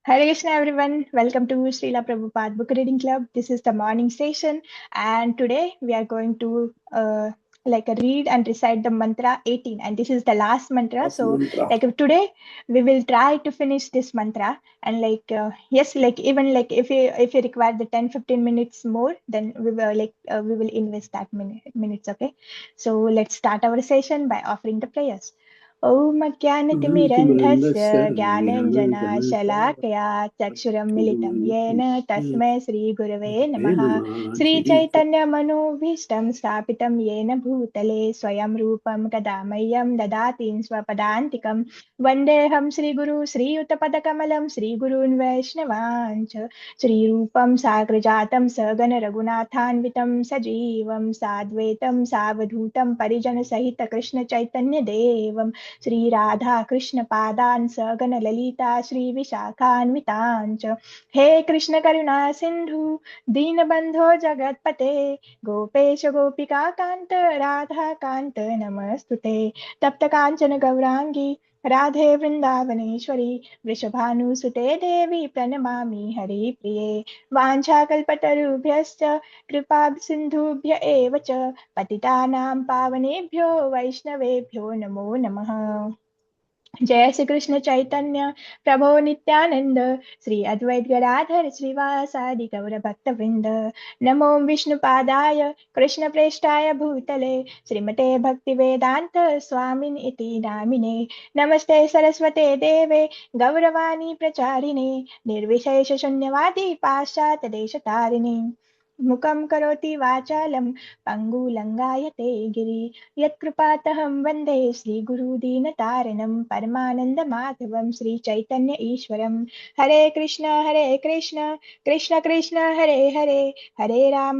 Hare Krishna everyone, welcome to Srila Prabhupada Book Reading Club. This is the morning session and today we are going to read and recite the mantra 18 and this is the last mantra. Today we will try to finish this mantra and if you require the 10-15 minutes more then we will invest that minutes, okay? So let's start our session by offering the prayers. ॐ अज्ञानतिमिरन्धस्य ज्ञानाञ्जनशलाकया चक्षुरुन्मिलितं येन तस्मै श्रीगुरवे नमः। श्रीचैतन्यमनोभीष्टं स्थापितं येन भूतले स्वयं रूपं कदा मह्यं ददाति स्वपदान्तिकं। वन्देऽहं श्रीगुरु श्रीयुतपदकमलं श्रीगुरून् वैष्णवांश्च श्रीरूपं साग्रजातं सगण रघुनाथान्वितं सजीवं साद्वैतं सावधूतं परिजनसहित कृष्ण चैतन्य देवं श्री राधा कृष्ण पादान् सगण ललिता श्री विशाखान्वितान् च। हे कृष्ण करुणा सिंधु दीनबंधो जगत्पते गोपेश गोपिका कांत राधा कांत नमस्तुते। तप्त कांचन गौरांगी राधे वृंदावनेश्वरी वृषभानुसुते देवी प्रणमामि हरिप्रिये। वाञ्छाकल्पतरुभ्यश्च कृपा सिन्धुभ्य एव च पतितानां पावनेभ्यो वैष्णवेभ्यो नमो नमः। जय श्री कृष्ण चैतन्य प्रभो नित्यानंद श्री अद्वैत गदाधर श्रीवासादि गौर भक्त वृंद। नमो विष्णुपादाय कृष्ण प्रेष्ठाय भूतले श्रीमते भक्ति वेदांत स्वामिन इति नामिने। नमस्ते सरस्वते देवे गौरवाणी प्रचारिणे निर्विशेष शून्यवादी पाश्चात्य देशतारिणे। मुखं करोति वाचालं पङ्गुलङ्गायते गिरि यत्कृपातहं वन्दे श्रीगुरुदीनतारिणं परमानन्दमाधवं श्रीचैतन्य ईश्वरं। हरे कृष्ण कृष्ण कृष्ण हरे हरे हरे राम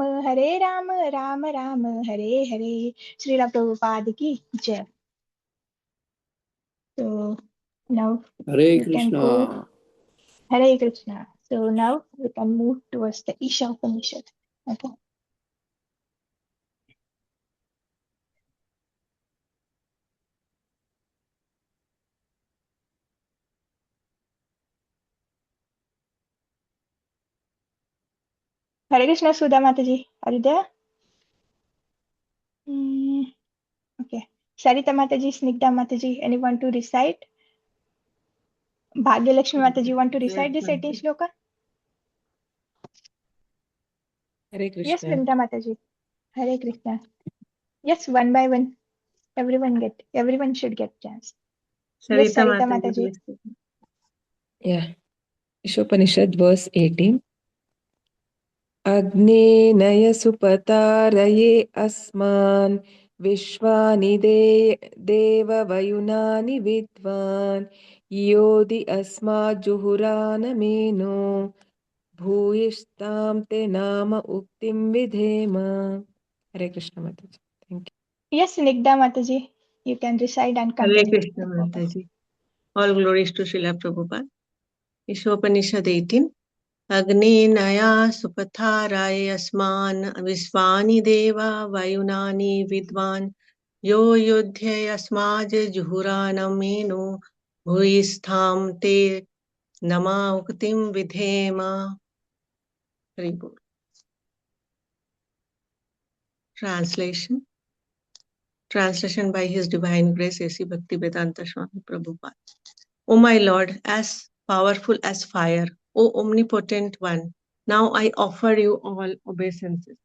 राम राम हरे हरे। श्रीला प्रभुपाद की जय। So now Hare Krishna. Hare Krishna. So now we can move towards the īšopanīšad. Okay. Hare Krishna, Sudha Mataji. Are you there? Okay. Sarita Mataji, Snigdha Mataji, anyone to recite? Bhagya Lakshmi Mataji, want to recite this 18 shloka? Hare Krishna. Yes, Snigdha Mataji. Hare Krishna. Yes, one by one. Everyone should get chance. Yes, Sarita Mataji. Yeah. īšopanīšad, verse 18. Agnenaya supataraye asman vishvani deva vayunani vidvan yodi asma juhurana meno bhuyishtam te nama uktim vidhema. Hare Krishna Mataji. Thank you. Yes, Snigdha Mataji. You can recite and continue. Hare Krishna Mataji. All glories to Srila Prabhupada. īšopanīšad 18. Agnenaya supatharaya asman visvani deva vayunani vidvan yo yudhya asmaj juhuranam meno bhuistham te nama uktim vidhema. Very good. Translation by His Divine Grace A.C. Bhaktivedanta Swami Prabhupada. O my Lord, as powerful as fire, O omnipotent one, now I offer you all obeisances.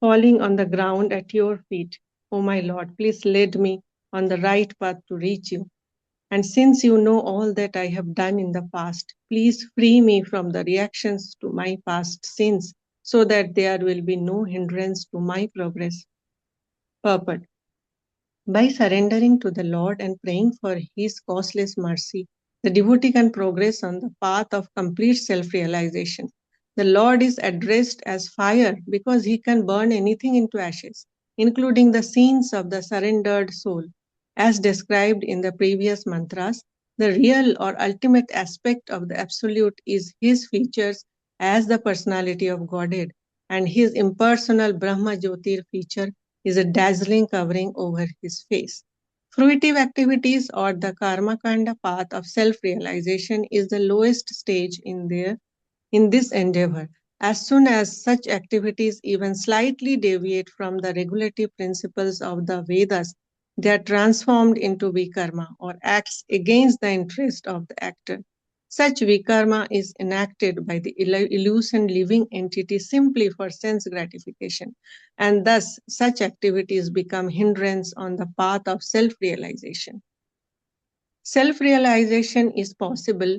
Falling on the ground at your feet, O my Lord, please lead me on the right path to reach you. And since you know all that I have done in the past, please free me from the reactions to my past sins so that there will be no hindrance to my progress. Purport. By surrendering to the Lord and praying for His causeless mercy, the devotee can progress on the path of complete self-realization. The Lord is addressed as fire because He can burn anything into ashes, including the sins of the surrendered soul. As described in the previous mantras, the real or ultimate aspect of the Absolute is His features as the personality of Godhead, and His impersonal Brahma Jyotir feature is a dazzling covering over His face. Fruitive activities or the karma kanda path of self-realization is the lowest stage in this endeavor. As soon as such activities even slightly deviate from the regulative principles of the Vedas, they are transformed into vikarma or acts against the interest of the actor. Such vikarma is enacted by the illusion living entity simply for sense gratification, and thus such activities become hindrance on the path of self-realization. Self-realization is possible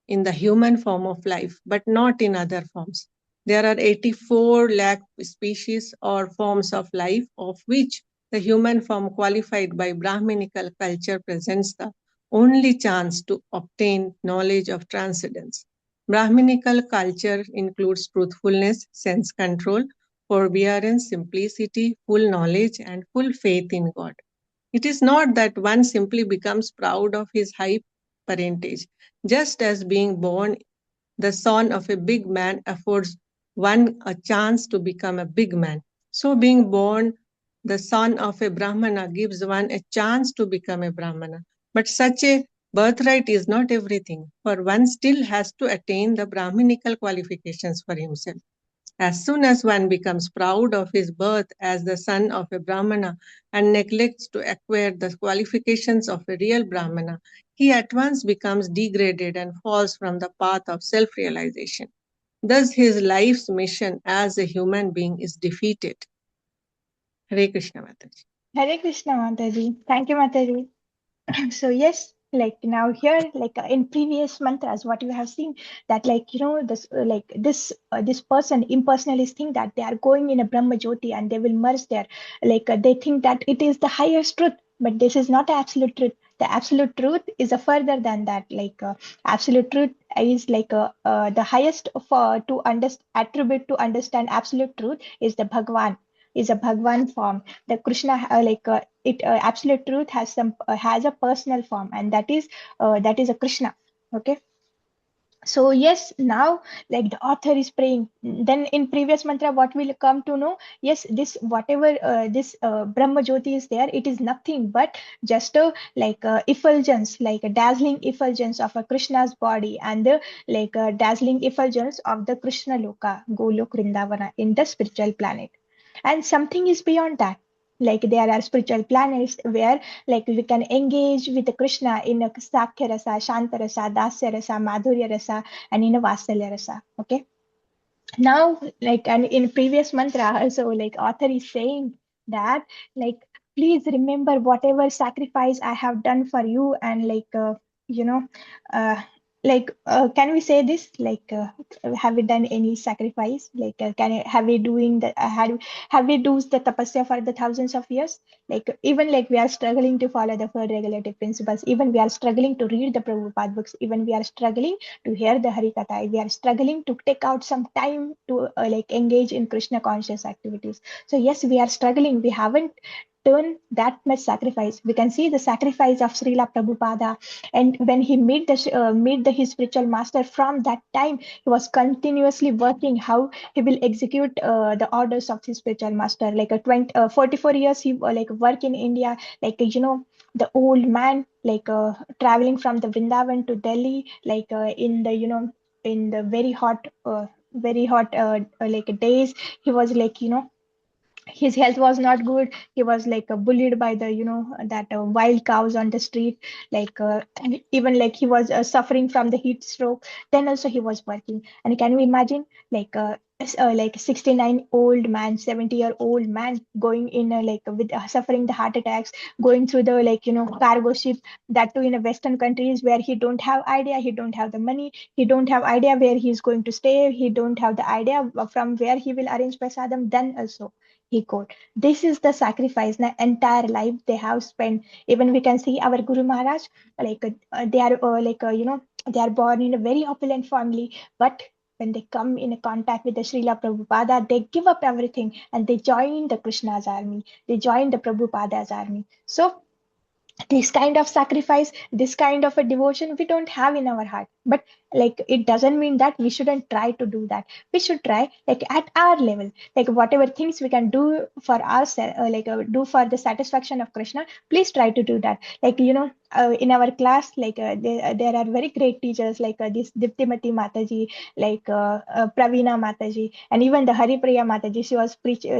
in the human form of life, but not in other forms. There are 84 lakh species or forms of life, of which the human form qualified by Brahminical culture presents the only chance to obtain knowledge of transcendence. Brahminical culture includes truthfulness, sense control, forbearance, simplicity, full knowledge, and full faith in God. It is not that one simply becomes proud of his high parentage, just as being born the son of a big man affords one a chance to become a big man. So being born the son of a Brahmana gives one a chance to become a Brahmana. But such a birthright is not everything, for one still has to attain the Brahminical qualifications for himself. As soon as one becomes proud of his birth as the son of a Brahmana and neglects to acquire the qualifications of a real Brahmana, he at once becomes degraded and falls from the path of self realization. Thus, his life's mission as a human being is defeated. Hare Krishna Mataji. Hare Krishna, Mataji. Thank you, Mataji. So yes, like now here, like in previous mantras, what you have seen that like this this person impersonalists think that they are going in a Brahma Jyoti and they will merge there. Like they think that it is the highest truth, but this is not absolute truth. The absolute truth is a further than that. Like absolute truth is like the highest for to understand attribute to understand absolute truth is the Bhagwan, is a Bhagwan form. The Krishna it absolute truth has a personal form, and that is a Krishna. Okay, so yes, now like the author is praying, then in previous mantra what will come to know, yes, this whatever this Brahma Jyoti is there, it is nothing but just a effulgence, like a dazzling effulgence of a Krishna's body, and the dazzling effulgence of the Krishna Loka, Golok Vrindavana, in the spiritual planet. And something is beyond that, like there are spiritual planets where like we can engage with the Krishna in a Sakya rasa, Shanta rasa, Dasya rasa, Madhurya rasa, and in a Vasalya rasa. Okay, now like, and in previous mantra also, like author is saying that like please remember whatever sacrifice I have done for you, and you know uh, can we say this, have we done any sacrifice, have we doing the have we do the tapasya for the thousands of years, like even like we are struggling to follow the four regulative principles, even we are struggling to read the Prabhupada books, even we are struggling to hear the Harikatha, we are struggling to take out some time to engage in Krishna conscious activities. So yes, we are struggling. We haven't done that much sacrifice. We can see the sacrifice of Srila Prabhupada, and when he meet his spiritual master, from that time he was continuously working how he will execute the orders of his spiritual master. 44 years he work in India, the old man traveling from the Vrindavan to Delhi, in the in the very hot days, he was his health was not good. He was bullied by the that wild cows on the street, and even like he was suffering from the heat stroke. Then also he was working, and can you imagine 69 old man, 70-year-old man going in with suffering the heart attacks, going through the cargo ship, that too in a western countries where he don't have idea, he don't have the money, he don't have idea where he's going to stay, he don't have the idea from where he will arrange prasadam. Then also he quote, this is the sacrifice, the entire life they have spent. Even we can see our Guru Maharaj, they are they are born in a very opulent family, but when they come in contact with the Srila Prabhupada, they give up everything and they join the Krishna's army. They join the Prabhupada's army. So this kind of sacrifice, this kind of a devotion we don't have in our heart. But like it doesn't mean that we shouldn't try to do that. We should try like at our level, like whatever things we can do for ourselves, do for the satisfaction of Krishna. Please try to do that. Like in our class, there are very great teachers like this Diptimati Mataji, Pravina Mataji, and even the Haripriya Mataji.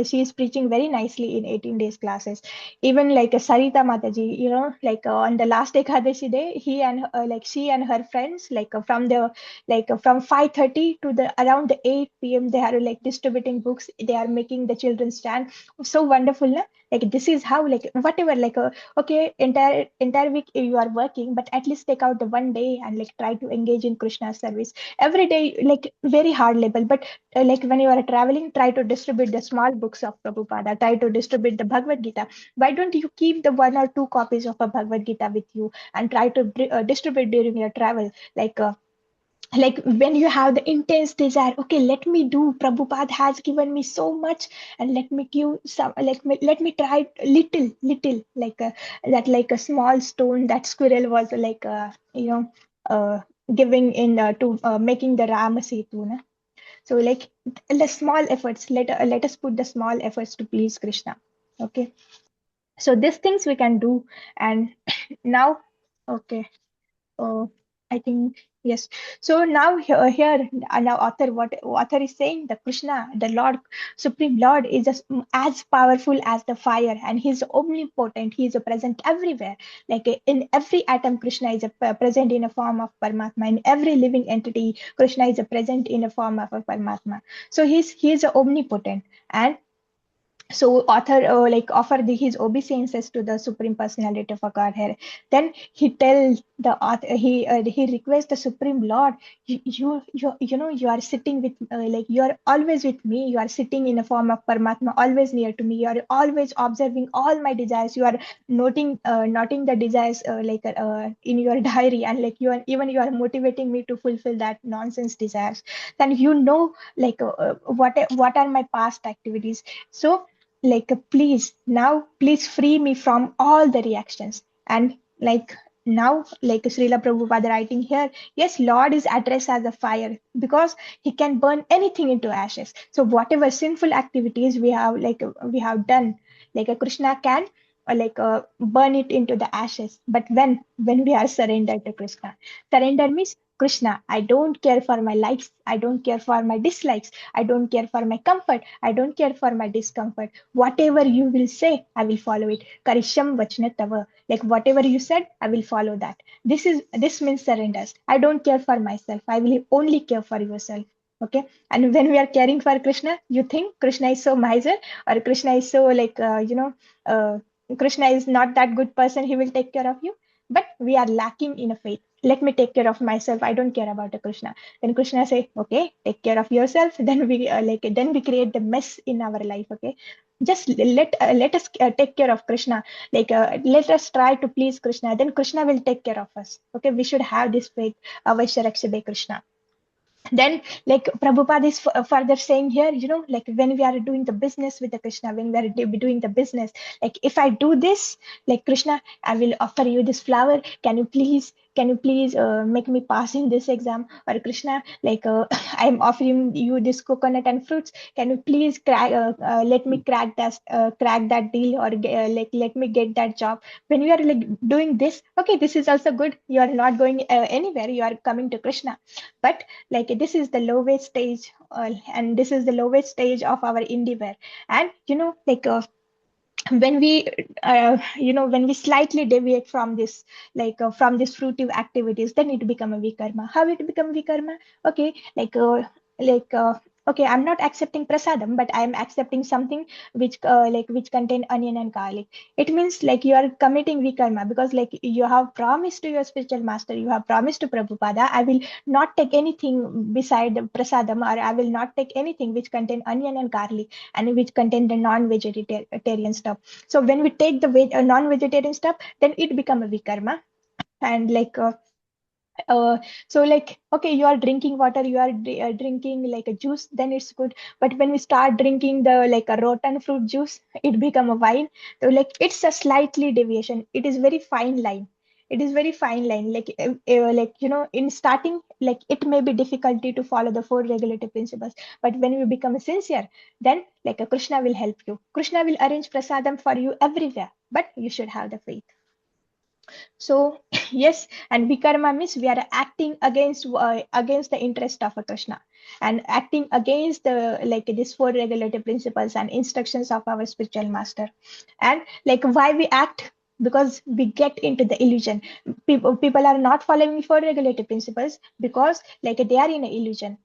She is preaching very nicely in 18 days classes. Even like Sarita Mataji, on the last Ekadashi day, she and her friends, from 5:30 to the around the 8 p.m. they are like distributing books. They are making the children stand. So wonderful, na? Like this is how like whatever okay, entire week you are working, but at least take out the one day and like try to engage in Krishna's service every day. Like very hard level, but like when you are traveling, try to distribute the small books of Prabhupada. Try to distribute the Bhagavad Gita. Why don't you keep the one or two copies of a Bhagavad Gita with you and try to distribute during your travel? Like when you have the intense desire, okay, let me do. Prabhupada has given me so much, and let me give some. Let me try little, that like a small stone that squirrel was uh, giving in to making the Rama Setu. Na? So like the small efforts. Let us put the small efforts to please Krishna. Okay, so these things we can do. And now, okay, uh, I think yes. So now now author is saying the Krishna, the Lord, Supreme Lord, is as powerful as the fire, and he's omnipotent. He is present everywhere. Like in every atom, Krishna is present in a form of Paramatma. In every living entity, Krishna is present in a form of a Paramatma. So he's omnipotent. And so author his obeisances to the Supreme Personality of Godhead. Then he tells the author, he requests the Supreme Lord, you are sitting with you are always with me. You are sitting in a form of Paramatma, always near to me. You are always observing all my desires. You are noting the desires in your diary, and like you are motivating me to fulfill that nonsense desires. Then what are my past activities. So please free me from all the reactions. And now Srila Prabhupada writing here, yes, Lord is addressed as a fire because he can burn anything into ashes. So whatever sinful activities we have done, a Krishna can burn it into the ashes. But when we are surrendered to Krishna, surrender means Krishna, I don't care for my likes, I don't care for my dislikes, I don't care for my comfort, I don't care for my discomfort. Whatever you will say, I will follow it. Karisham vachna tava. Like whatever you said, I will follow that. This means surrenders. I don't care for myself. I will only care for yourself. Okay. And when we are caring for Krishna, you think Krishna is so miser, or Krishna is so Krishna is not that good person. He will take care of you. But we are lacking in a faith. Let me take care of myself. I don't care about the Krishna. Then Krishna say, okay, take care of yourself. Then we create the mess in our life. Okay, just let us take care of Krishna. Let us try to please Krishna. Then Krishna will take care of us. Okay, we should have this faith. Avashya Rakshabe Krishna. Then Prabhupada is further saying here, when we are doing the business with the Krishna, when we are doing the business, like if I do this, like Krishna, I will offer you this flower. Can you please make me pass in this exam? Or Krishna, I am offering you this coconut and fruits. Can you please let me crack that deal, or let me get that job? When you are like doing this, okay, this is also good. You are not going anywhere. You are coming to Krishna. But this is the lowest stage, and this is the lowest stage of our endeavor. And when we when we slightly deviate from this, from these fruitive activities, then it become a vikarma. How it become vikarma? Okay, like okay, I'm not accepting prasadam, but I'm accepting something which contain onion and garlic. It means you are committing vikarma, because you have promised to your spiritual master, you have promised to Prabhupada, I will not take anything beside prasadam, or I will not take anything which contain onion and garlic, and which contain the non-vegetarian stuff. So when we take the non-vegetarian stuff, then it become a vikarma. And So like, okay, you are drinking water, you are drinking like a juice, then it's good. But when we start drinking the like a rotten fruit juice, it become a wine. So like it's a slightly deviation, it is very fine line. It is very fine line, like in starting, like it may be difficulty to follow the four regulative principles, but when you become sincere, then like a Krishna will help you. Krishna will arrange prasadam for you everywhere, but you should have the faith. So yes, and vikarma means we are acting against the interest of a Krishna, and acting against the like these four regulative principles and instructions of our spiritual master. And like why we act, because we get into the illusion. People are not following four regulative principles because like they are in an illusion.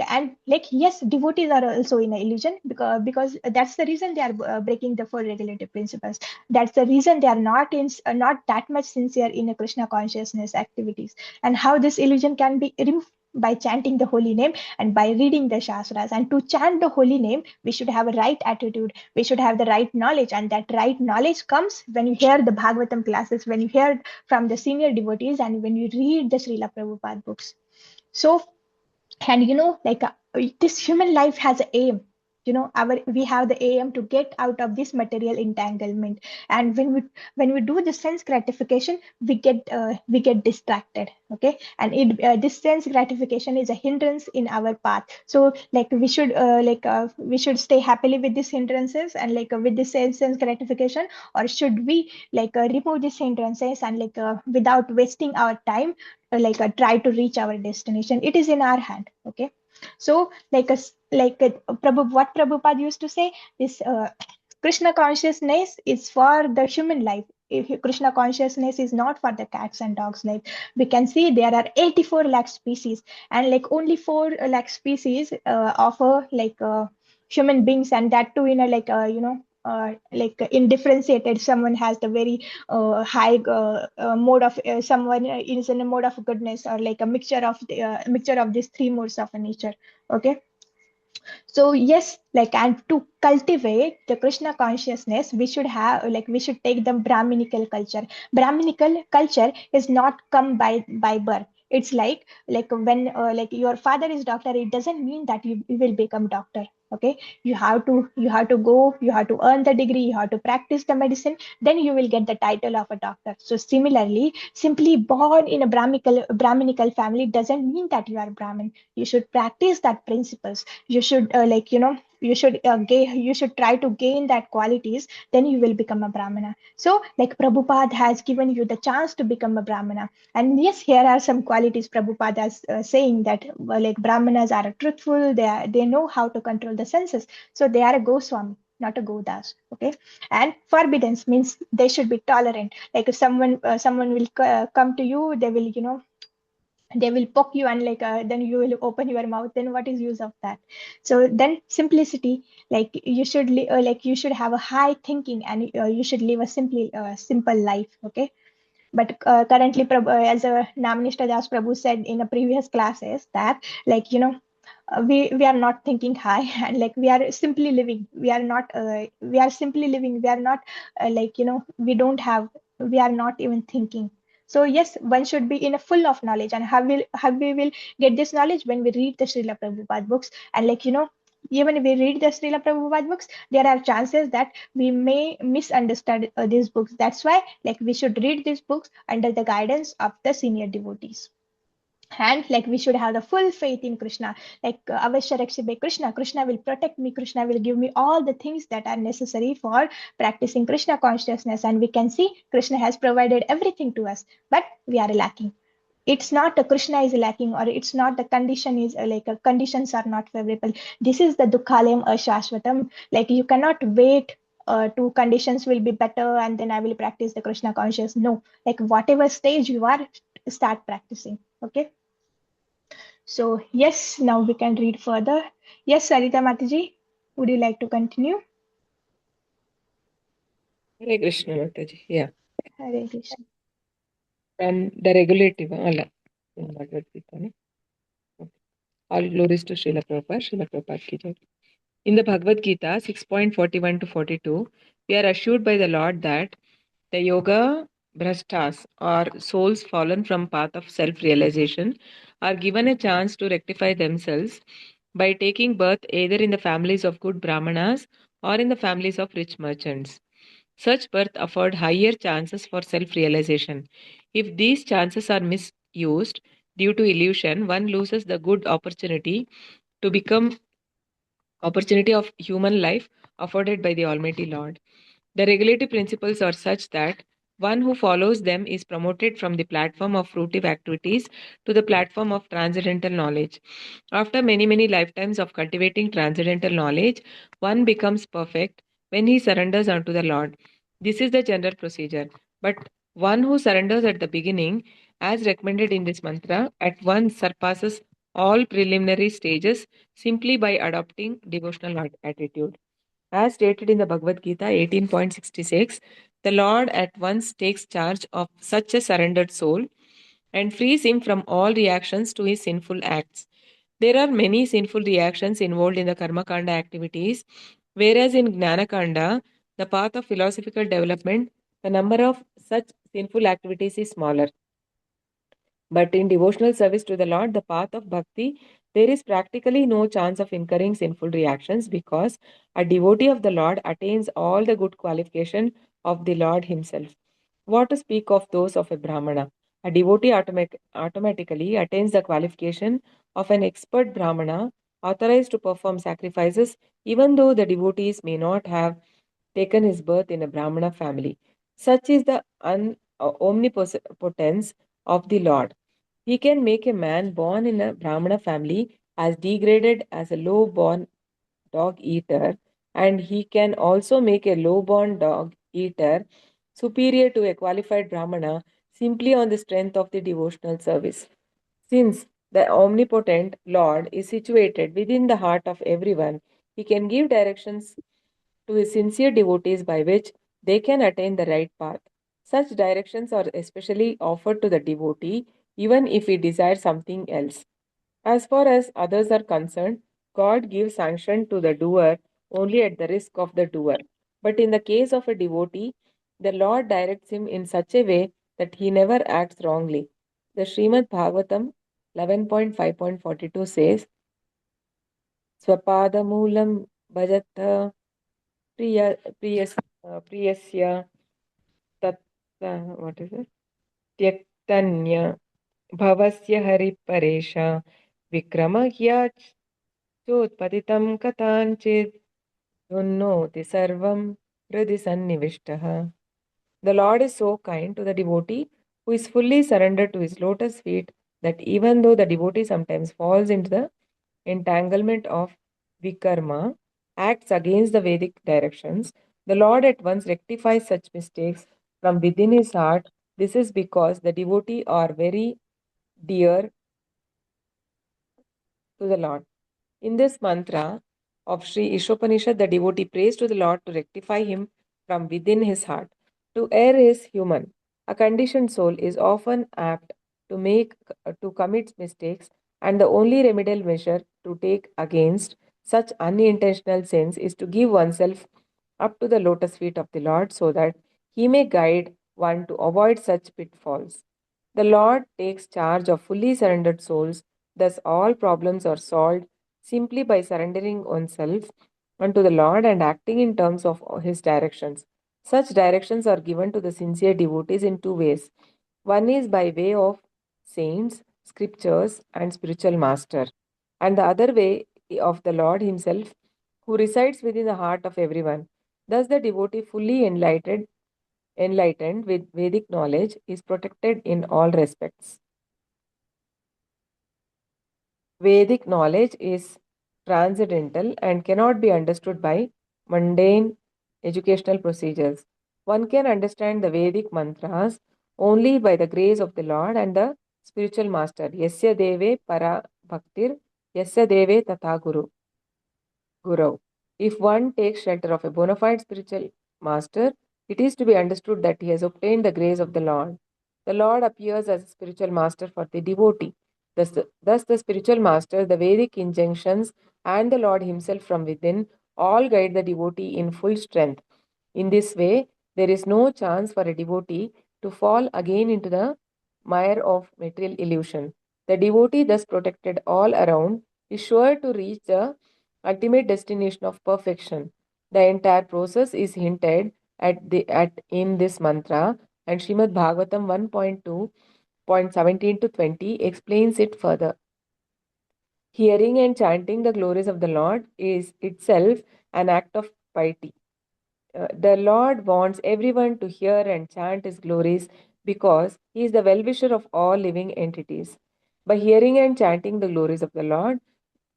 And like yes, devotees are also in an illusion, because that's the reason they are breaking the four regulative principles. That's the reason they are not that much sincere in a Krishna consciousness activities. And how this illusion can be removed? By chanting the holy name and by reading the shastras. And to chant the holy name, we should have a right attitude, we should have the right knowledge, and that right knowledge comes when you hear the Bhagavatam classes, when you hear from the senior devotees, and when you read the Srila Prabhupada books. So, and this human life has an aim. Our we have the aim to get out of this material entanglement. And when we do the sense gratification, we get distracted. Okay, and this sense gratification is a hindrance in our path. So like we should stay happily with these hindrances and with this sense gratification, or should we remove these hindrances and without wasting our time, try to reach our destination. It is in our hand. Okay, so what Prabhupada used to say is, Krishna consciousness is for the human life. If Krishna consciousness is not for the cats and dogs. Like we can see there are 84 lakh species, and like only 4 lakh species offer human beings, and that too in a in differentiated. Someone has the very high mode of someone is in a mode of goodness, or like a mixture of these three modes of nature. Okay, so yes, and to cultivate the Krishna consciousness, we should have we should take the Brahminical culture. Brahminical culture is not come by birth. It's like when your father is doctor, it doesn't mean that you will become doctor. Okay, you have to go, you have to earn the degree, you have to practice the medicine, then you will get the title of a doctor. So similarly, simply born in a Brahminical family doesn't mean that you are Brahmin. You should practice that principles. You should you should try to gain that qualities, then you will become a Brahmana. So like Prabhupada has given you the chance to become a Brahmana. And yes, here are some qualities Prabhupada is saying that like Brahmanas are truthful, they know how to control the senses, so they are a Goswami, not a Godas. Okay, and forbiddance means they should be tolerant. Like if someone will come to you, they will poke you, and then you will open your mouth, then what is use of that? So then simplicity, you should have a high thinking, and you should live a simple life. Okay, but currently as a Namanishta Das Prabhu said in a previous classes that we are not thinking high and we are simply living. We are simply living. We are not we don't have, we are not even thinking. So yes, one should be in a full of knowledge. And how we will get this knowledge? When we read the Srila Prabhupada books. And even if we read the Srila Prabhupada books, there are chances that we may misunderstand these books. That's why we should read these books under the guidance of the senior devotees. And we should have the full faith in Krishna. Avashya rakshi by Krishna will protect me, Krishna will give me all the things that are necessary for practicing Krishna consciousness. And we can see Krishna has provided everything to us, but we are lacking. It's not a Krishna is lacking, or it's not the condition is conditions are not favorable. This is the dukhalayam ashashvatam. You cannot wait to conditions will be better and then I will practice the Krishna conscious. No, whatever stage you are, start practicing. Okay, so yes, now we can read further. Yes, Sarita Mataji, would you like to continue? Hare Krishna Mataji. Yeah. Hare Krishna. From the regulative, Allah. Bhagavad Gita, no? Okay. All glories to Srila Prabhupada. Srila Prabhupada ki jai. In the Bhagavad Gita 6.41 to 42, we are assured by the Lord that the yoga Brashtas, or souls fallen from path of self-realization, are given a chance to rectify themselves by taking birth either in the families of good brahmanas or in the families of rich merchants. Such birth afford higher chances for self-realization. If these chances are misused due to illusion, one loses the good opportunity of human life afforded by the Almighty Lord. The regulative principles are such that one who follows them is promoted from the platform of fruitive activities to the platform of transcendental knowledge. After many, many lifetimes of cultivating transcendental knowledge, one becomes perfect when he surrenders unto the Lord. This is the general procedure. But one who surrenders at the beginning, as recommended in this mantra, at once surpasses all preliminary stages simply by adopting devotional attitude. As stated in the Bhagavad Gita 18.66, the Lord at once takes charge of such a surrendered soul and frees him from all reactions to his sinful acts. There are many sinful reactions involved in the Karma Kanda activities, whereas in Gnana Kanda, the path of philosophical development, the number of such sinful activities is smaller. But in devotional service to the Lord, the path of bhakti, there is practically no chance of incurring sinful reactions because a devotee of the Lord attains all the good qualification of the Lord Himself. What to speak of those of a Brahmana? A devotee automatically attains the qualification of an expert Brahmana authorized to perform sacrifices, even though the devotees may not have taken his birth in a Brahmana family. Such is the omnipotence of the Lord. He can make a man born in a Brahmana family as degraded as a low born dog eater, and he can also make a low born dog eater superior to a qualified Brahmana simply on the strength of the devotional service. Since the omnipotent Lord is situated within the heart of everyone, he can give directions to his sincere devotees by which they can attain the right path. Such directions are especially offered to the devotee even if he desires something else. As far as others are concerned, God gives sanction to the doer only at the risk of the doer. But in the case of a devotee, the Lord directs him in such a way that he never acts wrongly. The Srimad Bhagavatam 11.5.42 says, Swapadamulam bhajata priya, priyas, priyasya tat, what is it? Tyaktanya bhavasya hari paresha vikramahya चोत्पतितं कथञ्चित् उन्नोति सर्वं हृदि सन्निविष्टः. The Lord is so kind to the devotee who is fully surrendered to his lotus feet that even though the devotee sometimes falls into the entanglement of vikarma, acts against the Vedic directions, the Lord at once rectifies such mistakes from within his heart. This is because the devotee are very dear to the Lord. In this mantra of Sri īšopanīšad, the devotee prays to the Lord to rectify him from within his heart. To err is human. A conditioned soul is often apt to commit mistakes, and the only remedial measure to take against such unintentional sins is to give oneself up to the lotus feet of the Lord so that he may guide one to avoid such pitfalls. The Lord takes charge of fully surrendered souls, thus all problems are solved simply by surrendering oneself unto the Lord and acting in terms of His directions. Such directions are given to the sincere devotees in two ways. One is by way of saints, scriptures, and spiritual master, and the other way of the Lord Himself, who resides within the heart of everyone. Thus, the devotee fully enlightened with Vedic knowledge is protected in all respects. Vedic knowledge is transcendental and cannot be understood by mundane educational procedures. One can understand the Vedic mantras only by the grace of the Lord and the spiritual master. Yasya deve para bhaktir, yasya deve tatha guru. If one takes shelter of a bona fide spiritual master, it is to be understood that he has obtained the grace of the Lord. The Lord appears as a spiritual master for the devotee. Thus, the spiritual master, the Vedic injunctions, and the Lord Himself from within all guide the devotee in full strength. In this way, there is no chance for a devotee to fall again into the mire of material illusion. The devotee, thus protected all around, is sure to reach the ultimate destination of perfection. The entire process is hinted at in this mantra, and Srimad Bhagavatam 1.2.17 to 20 explains it further. Hearing and chanting the glories of the Lord is itself an act of piety. The Lord wants everyone to hear and chant His glories because He is the well wisher of all living entities. By hearing and chanting the glories of the Lord,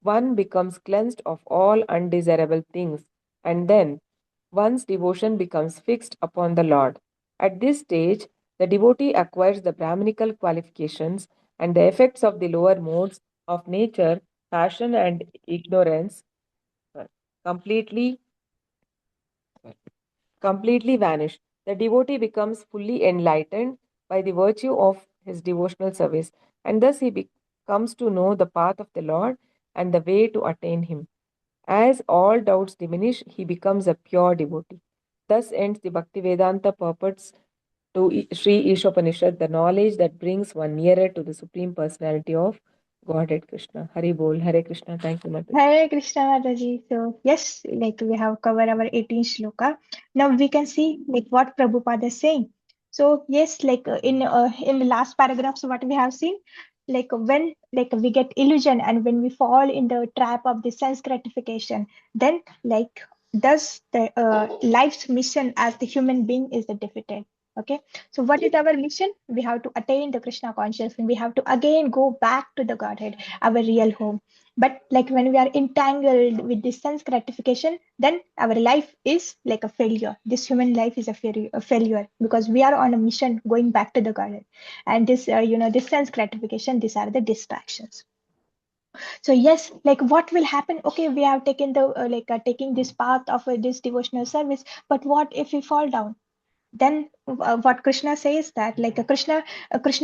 one becomes cleansed of all undesirable things, and then one's devotion becomes fixed upon the Lord. At this stage, the devotee acquires the Brahminical qualifications and the effects of the lower modes of nature, passion, and ignorance uh, completely completely vanish. The devotee becomes fully enlightened by the virtue of his devotional service, and thus comes to know the path of the Lord and the way to attain him. As all doubts diminish, he becomes a pure devotee. Thus ends the Bhaktivedanta purports to Sri Īšopanişad, the knowledge that brings one nearer to the Supreme Personality of Godhead Krishna. Hari Bol, Hare Krishna. Thank you, Mataji. Hare Krishna Mataji. So yes, like we have covered our 18th shloka. Now we can see like what Prabhupada is saying. So yes, like in the last paragraphs, what we have seen, like when like we get illusion and when we fall in the trap of the sense gratification, then like thus the life's mission as the human being is the defeated. Okay, so what is our mission? We have to attain the Krishna consciousness. We have to again go back to the Godhead, our real home. But like when we are entangled with this sense gratification, then our life is like a failure. This human life is a failure because we are on a mission going back to the garden. And this this sense gratification, these are the distractions. So yes, like what will happen? Okay, we have taken the taking this path of this devotional service, but what if we fall down? Then what Krishna says that like Krishna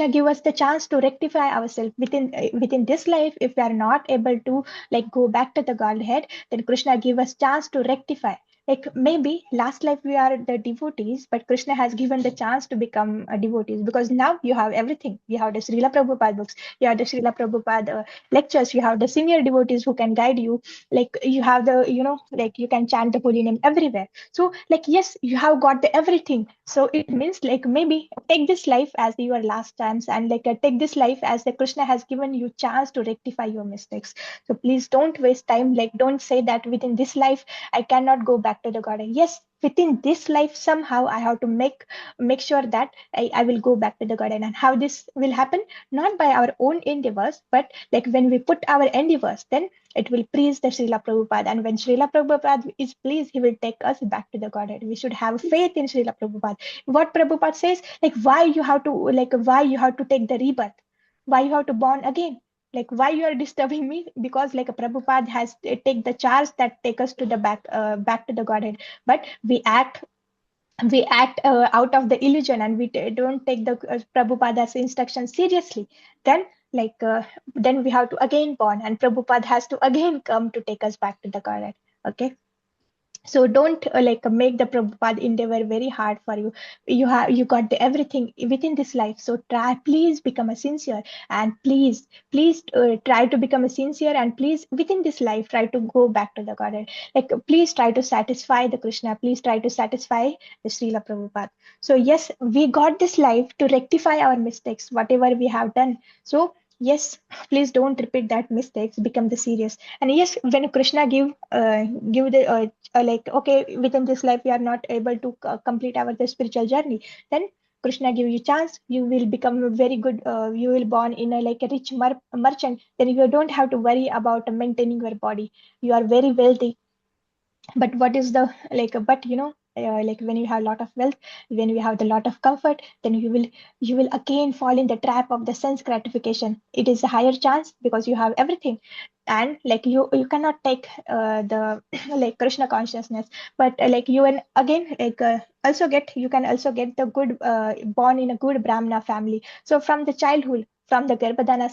give us the chance to rectify ourselves within this life. If we are not able to like go back to the Godhead, then Krishna give us chance to rectify. Like maybe last life we are the devotees, but Krishna has given the chance to become a devotees because now you have everything. You have the Srila Prabhupada books, you have the Srila Prabhupada lectures, you have the senior devotees who can guide you. Like you have the like you can chant the holy name everywhere. So like yes, you have got the everything. So it means like maybe take this life as your last chance and like take this life as the Krishna has given you chance to rectify your mistakes. So please don't waste time. Like don't say that within this life I cannot go back to the garden. Yes, within this life somehow I have to make sure that I will go back to the garden. And how this will happen? Not by our own endeavors, but like when we put our endeavors, then it will please the Srila Prabhupada. And when Srila Prabhupada is pleased, he will take us back to the Godhead. We should have faith in Srila Prabhupada. What Prabhupada says, like why you have to take the rebirth? Why you have to born again? Like why you are disturbing me? Because like Prabhupada has take the charge that take us to the back to the Godhead. But we act out of the illusion and we don't take the Prabhupada's instructions seriously. Then like then we have to again born and Prabhupada has to again come to take us back to the Godhead. Okay, so don't make the Prabhupada endeavor very hard for you. You got the everything within this life. So try, please become a sincere, and please try to become a sincere, and please within this life try to go back to the Godhead. Like please try to satisfy the Krishna. Please try to satisfy the Srila Prabhupada. So yes, we got this life to rectify our mistakes, whatever we have done. So yes, please don't repeat that mistakes. Become the serious. And yes, when Krishna give the like okay within this life we are not able to complete our the spiritual journey, then Krishna give you chance, you will become a very good you will born in a like a rich merchant, then you don't have to worry about maintaining your body, you are very wealthy. But what is the but like when you have a lot of wealth, when you have a lot of comfort, then you will again fall in the trap of the sense gratification. It is a higher chance because you have everything, and like you cannot take the like Krishna consciousness. But like you can again also get, you can also get the good born in a good Brahmana family. So from the childhood, from the Garbhadana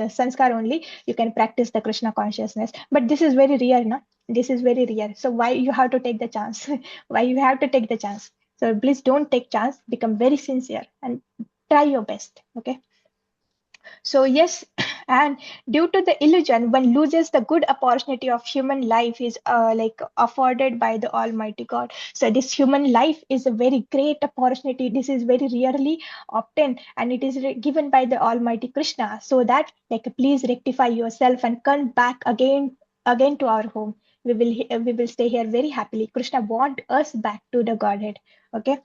sanskar only, you can practice the Krishna consciousness. But this is very rare, no? This is very rare. So why you have to take the chance? Why you have to take the chance? So please don't take chance, become very sincere and try your best. Okay. So yes, and due to the illusion, one loses the good opportunity of human life is like afforded by the Almighty God. So this human life is a very great opportunity. This is very rarely obtained, and it is given by the Almighty Krishna. So that like please rectify yourself and come back again to our home. We will stay here very happily. Krishna want us back to the Godhead. Okay.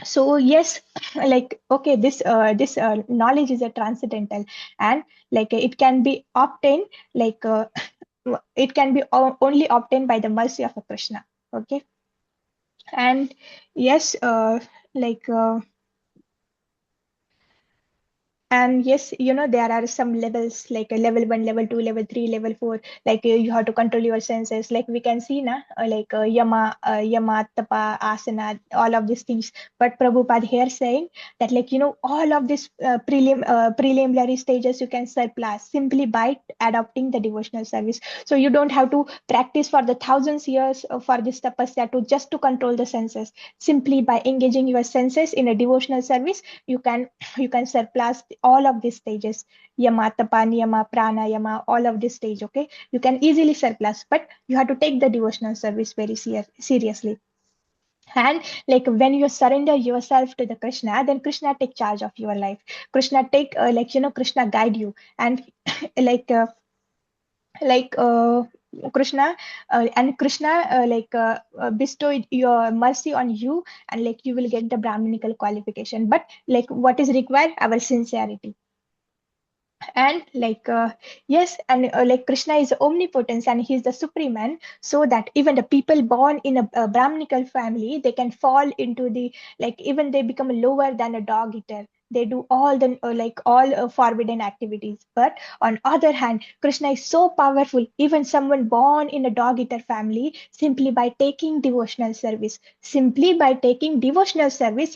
So yes, like okay, this knowledge is a transcendental, and like it can be obtained like it can be only obtained by the mercy of a Krishna. Okay. And yes, like and yes, there are some levels like a level 1, level 2, level 3, level 4. Like you have to control your senses. Like we can see na, like yama, tapa, asana, all of these things. But Prabhupada here saying that like all of these preliminary stages you can surpass simply by adopting the devotional service. So you don't have to practice for the thousands years for this tapasya to control the senses. Simply by engaging your senses in a devotional service, you can surpass all of these stages, yama, tapa, niyama, pranayama, all of this stage. Okay, you can easily surpass, but you have to take the devotional service very seriously. And like when you surrender yourself to the Krishna, then Krishna take charge of your life. Krishna take Krishna guide you. And like like Krishna and Krishna bestow your mercy on you, and like you will get the Brahminical qualification. But like what is required, our sincerity. And like yes, and like Krishna is omnipotent and he's the supreme man, so that even the people born in a Brahminical family, they can fall into the, like even they become lower than a dog eater. They do all the all forbidden activities. But on other hand, Krishna is so powerful, even someone born in a dog eater family, simply by taking devotional service, he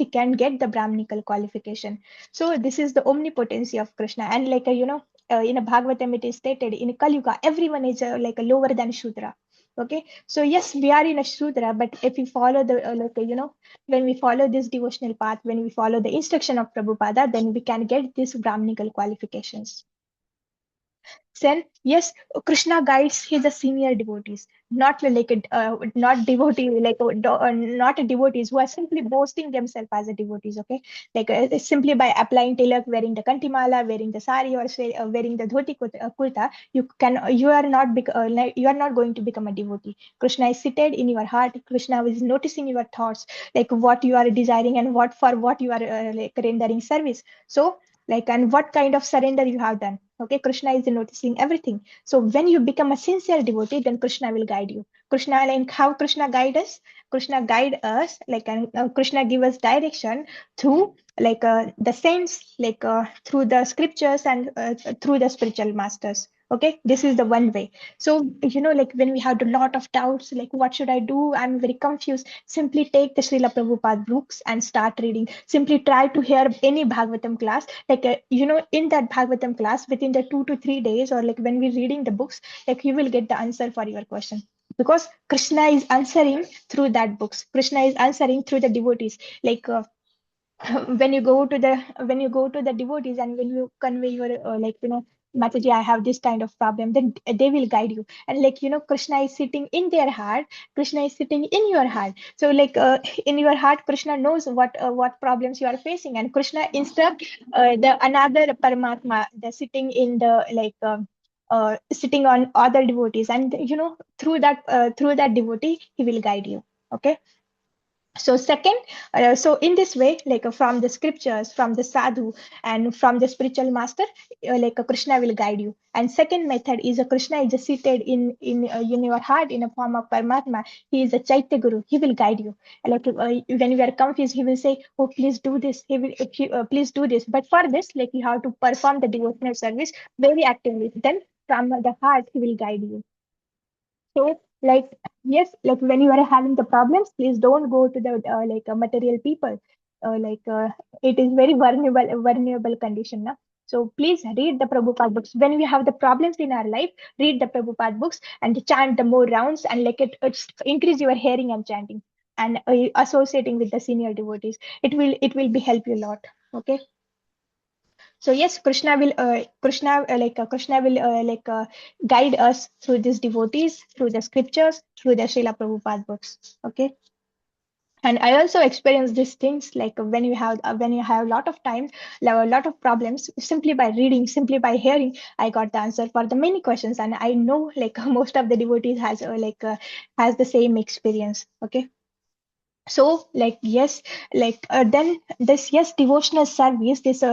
can get the Brahminical qualification. So this is the omnipotency of Krishna. And like in a Bhagavatam, it is stated in Kali Yuga, everyone is like a lower than Shudra. Okay, so yes, we are in a Shudra, but if we follow the when we follow this devotional path, when we follow the instruction of Prabhupada, then we can get these Brahminical qualifications. Then yes, Krishna guides his senior devotees, not like not devotee not a devotees who are simply boasting themselves as a devotees. Okay, like simply by applying tilak, wearing the kantimala, wearing the sari, or say, wearing the dhoti kurta, you are not you are not going to become a devotee. Krishna is seated in your heart. Krishna is noticing your thoughts, like what you are desiring and what you are like rendering service. So like, and what kind of surrender you have done. Okay, Krishna is noticing everything. So when you become a sincere devotee, then Krishna will guide you. Krishna, like how Krishna guide us? Krishna guide us like, and Krishna give us direction through like the saints, like through the scriptures and through the spiritual masters. Okay, this is the one way. So like when we have a lot of doubts, like what should I do, I'm very confused, simply take the Srila Prabhupada books and start reading. Simply try to hear any Bhagavatam class, like in that Bhagavatam class, within the 2 to 3 days, or like when we're reading the books, like you will get the answer for your question, because Krishna is answering through that books. Krishna is answering through the devotees. Like when you go to the devotees, and when you convey your Mataji, I have this kind of problem, then they will guide you. And like Krishna is sitting in their heart, Krishna is sitting in your heart. So like in your heart, Krishna knows what problems you are facing, and Krishna instruct the another Paramatma, the sitting in the like sitting on other devotees, and through that devotee, he will guide you. Okay. So second, so in this way, like from the scriptures, from the sadhu, and from the spiritual master, like Krishna will guide you. And second method is Krishna is just seated in your heart in a form of Paramatma. He is a Chaitya Guru. He will guide you. Like when you are confused, he will say, "Oh, please do this." Please do this. But for this, like you have to perform the devotional service very actively. Then from the heart, he will guide you. So, like, yes, like when you are having the problems, please don't go to the material people. It is very vulnerable condition. Na? So please read the Prabhupada books. When we have the problems in our life, read the Prabhupada books and chant the more rounds, and like it increase your hearing and chanting. and associating with the senior devotees. It will be help you a lot. Okay. So yes, Krishna will guide us through these devotees, through the scriptures, through the Srila Prabhupada books. Okay. And I also experienced these things like when you have a lot of time, a lot of problems, simply by reading, simply by hearing, I got the answer for the many questions. And I know like most of the devotees has the same experience. Okay. So like yes, then this, yes, devotional service, this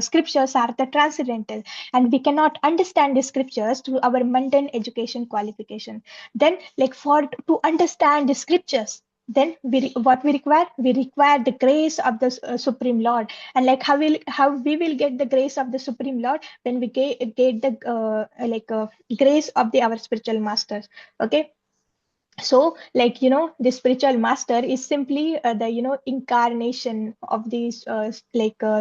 scriptures are the transcendental, and we cannot understand the scriptures through our mundane education qualification. Then like for to understand the scriptures, then what we require the grace of the supreme lord. And like how we will get the grace of the supreme lord when we get the grace of the our spiritual masters. Okay. So the spiritual master is simply the incarnation of this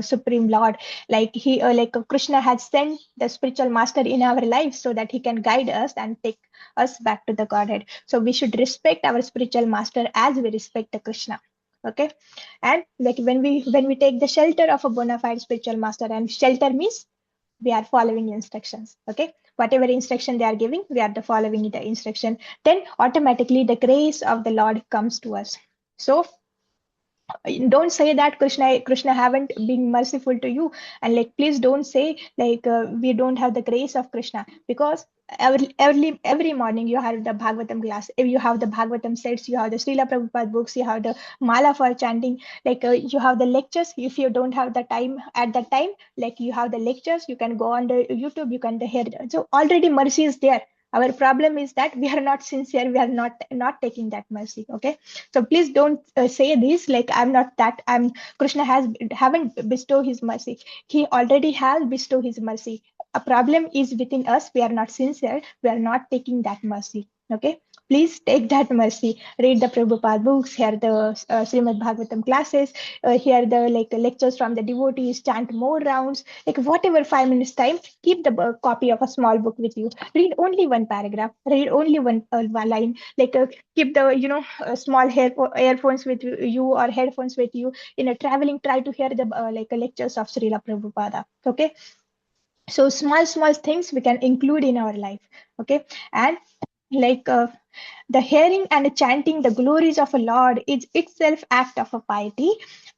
supreme lord. Like he Krishna had sent the spiritual master in our lives so that he can guide us and take us back to the godhead. So we should respect our spiritual master as we respect the Krishna. Okay. And like when we take the shelter of a bona fide spiritual master, and shelter means we are following instructions. Okay. Whatever instruction they are giving, we are the following the instruction. Then automatically the grace of the lord comes to us. So don't say that Krishna haven't been merciful to you. And like please don't say we don't have the grace of Krishna, because every morning you have the Bhagavatam class. If you have the Bhagavatam sets, you have the Srila Prabhupada books, you have the mala for chanting, you have the lectures. If you don't have the time at that time, like you have the lectures, you can go on the YouTube, you can hear. So already mercy is there. Our problem is that we are not sincere, we are not taking that mercy. Okay. So please don't say this like I'm not that, I'm Krishna has haven't bestowed his mercy. He already has bestowed his mercy. A problem is within us. We are not sincere, we are not taking that mercy. Okay. Please take that mercy. Read the Prabhupada books, hear the Srimad Bhagavatam classes, hear the lectures from the devotees, chant more rounds, like whatever 5 minutes time. Keep the copy of a small book with you. Read only one paragraph. Read only one line. Keep the small earphones with you or headphones with you in a traveling. Try to hear the lectures of Srila Prabhupada. Okay. So small things we can include in our life. Okay. And like the hearing and chanting the glories of a Lord is itself act of a piety.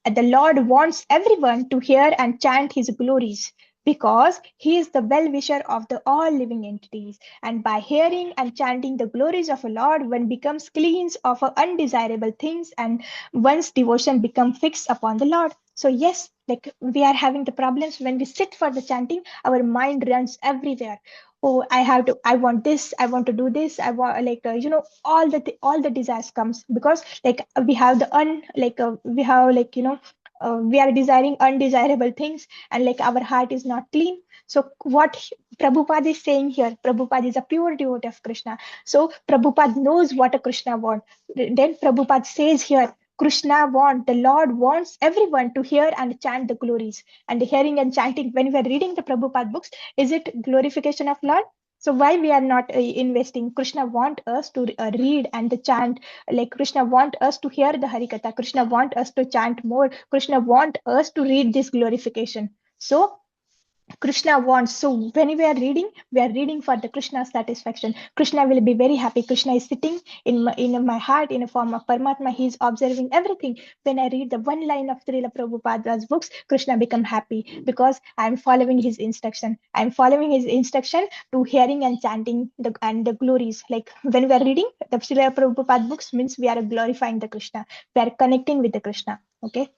And the Lord wants everyone to hear and chant his glories, because he is the well-wisher of the all living entities. And by hearing and chanting the glories of a Lord, one becomes clean of undesirable things, and one's devotion becomes fixed upon the Lord. So yes, like we are having the problems when we sit for the chanting, our mind runs everywhere. Oh, I want this, I want to do this, I want all the desires comes, because we have the we have we are desiring undesirable things, and our heart is not clean. So what Prabhupada is saying here, Prabhupada is a pure devotee of Krishna. So Prabhupada knows what a Krishna wants. Then Prabhupada says here, Krishna wants, the Lord wants everyone to hear and chant the glories. And hearing and chanting, when we are reading the Prabhupada books, is it glorification of Lord? So why we are not investing? Krishna want us to read and the chant, like Krishna want us to hear the Harikatha. Krishna want us to chant more. Krishna want us to read this glorification. So Krishna wants. So when we are reading for the Krishna satisfaction. Krishna will be very happy. Krishna is sitting in my heart in a form of Paramatma. He is observing everything. When I read the one line of Srila Prabhupada's books, Krishna become happy, because I am following his instruction. I am following his instruction to hearing and chanting the glories. Like when we are reading the Srila Prabhupada books, means we are glorifying the Krishna. We are connecting with the Krishna. Okay.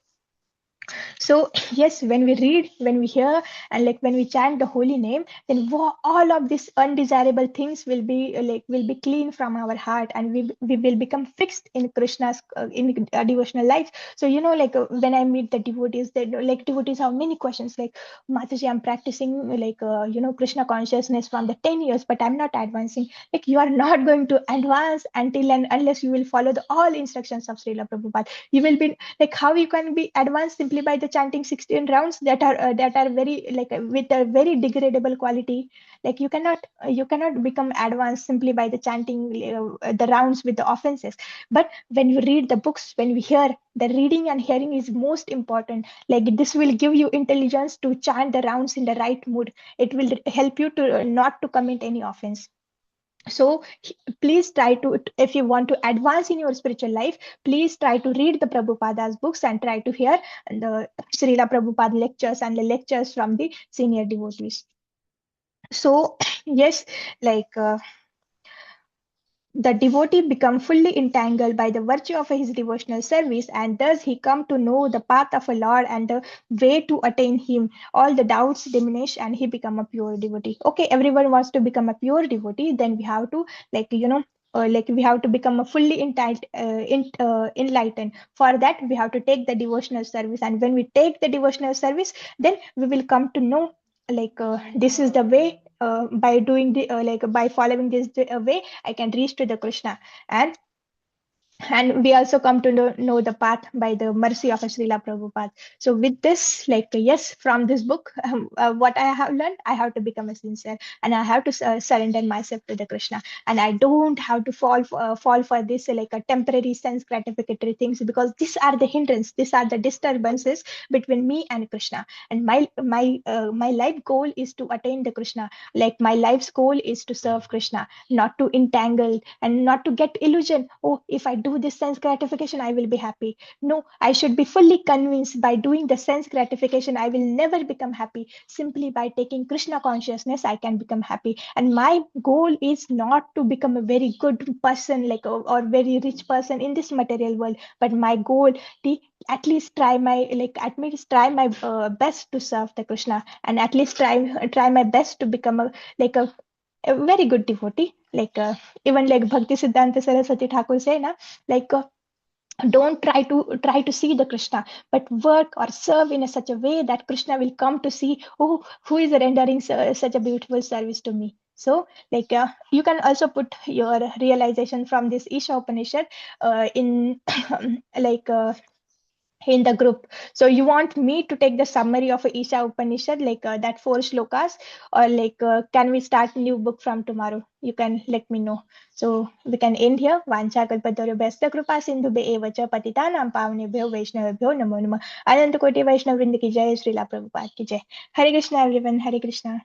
So yes, when we read, when we hear, and when we chant the holy name, then all of these undesirable things will be will be clean from our heart, and we will become fixed in Krishna's in devotional life. So when I meet the devotees, they devotees have many questions like, Mataji, I'm practicing Krishna consciousness from the 10 years, but I'm not advancing. Like you are not going to advance until and unless you will follow the all instructions of Srila Prabhupada. You will be like, how you can be advanced simply simply by the chanting 16 rounds that are very like with a very degradable quality. Like you cannot become advanced simply by the chanting the rounds with the offenses. But when you read the books, when we hear, the reading and hearing is most important. Like this will give you intelligence to chant the rounds in the right mood. It will help you to not to commit any offense. So please try to, if you want to advance in your spiritual life, please try to read the Prabhupada's books and try to hear the Srila Prabhupada lectures and the lectures from the senior devotees. So yes, like the devotee become fully entangled by the virtue of his devotional service, and thus he come to know the path of a Lord and the way to attain him. All the doubts diminish and he become a pure devotee. Okay, everyone wants to become a pure devotee, then we have to like like we have to become a fully enlightened. For that, we have to take the devotional service, and when we take the devotional service, then we will come to know like this is the way. By doing the like by following this way, I can reach to the Krishna. And we also come to know the path by the mercy of Srila Prabhupada. So with this, like yes, from this book, what I have learned, I have to become a sincere, and I have to surrender myself to the Krishna, and I don't have to fall for this like a temporary sense gratificatory things, because these are the hindrance, these are the disturbances between me and Krishna. And my life goal is to attain the Krishna. Like my life's goal is to serve Krishna, not to entangle and not to get illusion. Oh, if I do this sense gratification, I will be happy. No, I should be fully convinced by doing the sense gratification, I will never become happy. Simply by taking Krishna consciousness, I can become happy. And my goal is not to become a very good person, like or very rich person in this material world, but my goal the at least try my best to serve the Krishna, and at least try my best to become like a very good devotee. Like even like Bhakti Siddhanta Saraswati Thakur say na, like don't try to see the Krishna, but work or serve in such a way that Krishna will come to see, oh, who is rendering such a beautiful service to me. So like you can also put your realization from this īšopanīšad in like in the group. So you want me to take the summary of Isha Upanishad, like that 4 shlokas, or like can we start a new book from tomorrow? You can let me know. So we can end here. Vancha kalpatarubhyo besta kripa sindhubhe eva cha patitanam pavanebhyo vaishnavabhyo namo namah. Ananta koti Vaishnav Vrinda ki jai, Srila Prabhupada ki jai. Hare Krishna everyone, Hare Krishna.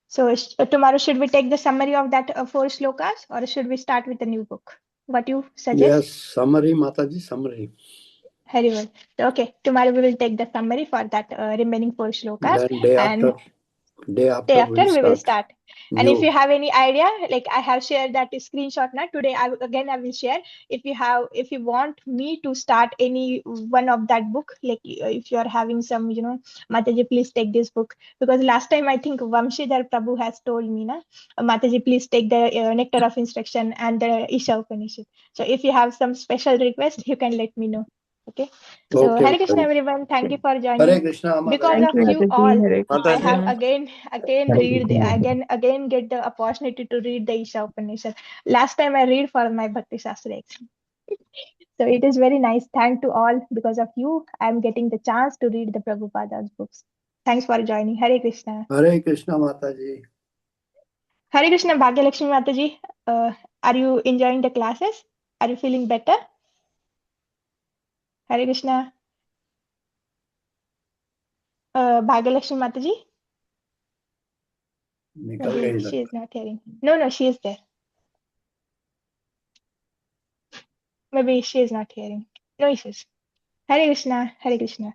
So tomorrow should we take the summary of that 4 shlokas, or should we start with a new book? What you suggest? Yes, summary, Mataji, summary. Very well. Okay, tomorrow we will take the summary for that remaining 4 shlokas. Then day And after we will start. And if new. you have any idea, like I have shared that screenshot now today, I will share. If you want me to start any one of that book, like if you are having some, Mataji, please take this book, because last time I think Vamshidhar Prabhu has told me, na, Mataji, please take the Nectar of Instruction and the Isha Upanishad. So if you have some special request, you can let me know. Okay. So Okay, Hare Krishna Mataji. everyone. Thank you for Hare joining. Krishna, Because Mataji. of you all, Hare I have Krishna. again get the opportunity to read the Isha Upanishad. Last time I read for my Bhakti Shastra exam. So it is very nice. Thank to all. Because of you, I am getting the chance to read the Prabhupada's books. Thanks for joining. Hare Krishna. Hare Krishna, Mataji. Hare Krishna, Bhagyalakshmi Mataji. Are you enjoying the classes? Are you feeling better? Hare Krishna. Bhagyalakshmi Mataji. निकल Maybe गई she is लगता not hearing. No, she is there. Maybe she is not hearing. No issues. Hare Krishna, Hare Krishna.